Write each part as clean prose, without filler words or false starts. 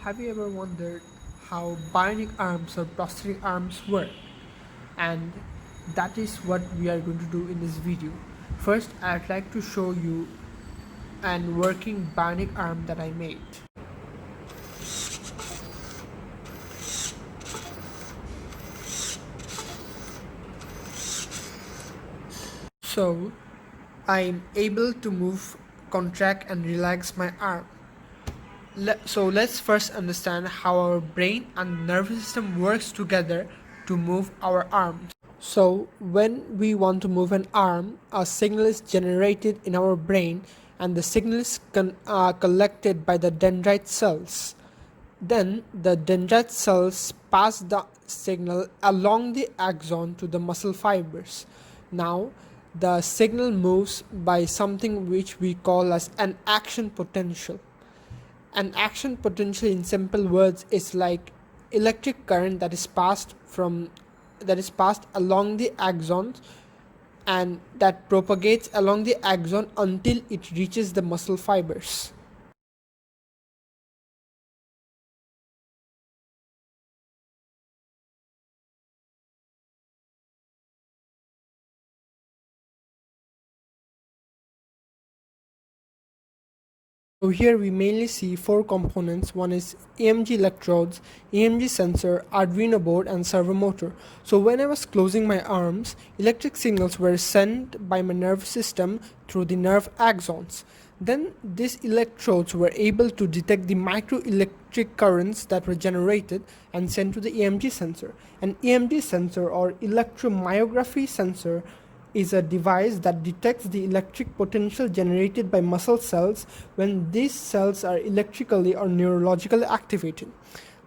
Have you ever wondered how bionic arms or prosthetic arms work? And that is what we are going to do in this video. First, I'd like to show you an working bionic arm that I made. So, I'm able to move, contract and relax my arm. So let's first understand how our brain and nervous system works together to move our arms. So when we want to move an arm, a signal is generated in our brain and the signal is collected by the dendrite cells. Then the dendrite cells pass the signal along the axon to the muscle fibers. Now the signal moves by something which we call as an action potential. An action potential in simple words is like electric current that is passed along the axons and that propagates along the axon until it reaches the muscle fibers. So here we mainly see four components. One is EMG electrodes, EMG sensor, Arduino board and servo motor. So when I was closing my arms, electric signals were sent by my nervous system through the nerve axons. Then these electrodes were able to detect the microelectric currents that were generated and sent to the EMG sensor. An EMG sensor or electromyography sensor is a device that detects the electric potential generated by muscle cells when these cells are electrically or neurologically activated.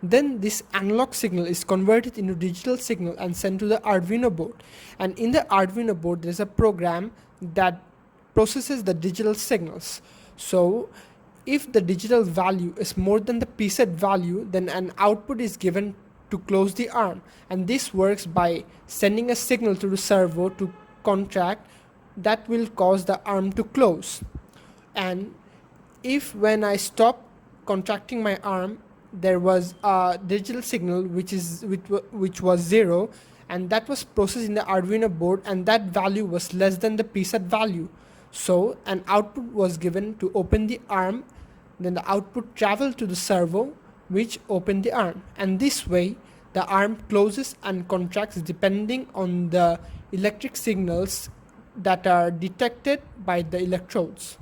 Then this analog signal is converted into digital signal and sent to the Arduino board. And in the Arduino board there is a program that processes the digital signals. So if the digital value is more than the preset value, then an output is given to close the arm. And this works by sending a signal to the servo to contract that will cause the arm to close. And if when I stop contracting my arm, there was a digital signal which was 0, and that was processed in the Arduino board, and that value was less than the preset value. So an output was given to open the arm, then the output traveled to the servo which opened the arm, and this way the arm closes and contracts depending on the electric signals that are detected by the electrodes.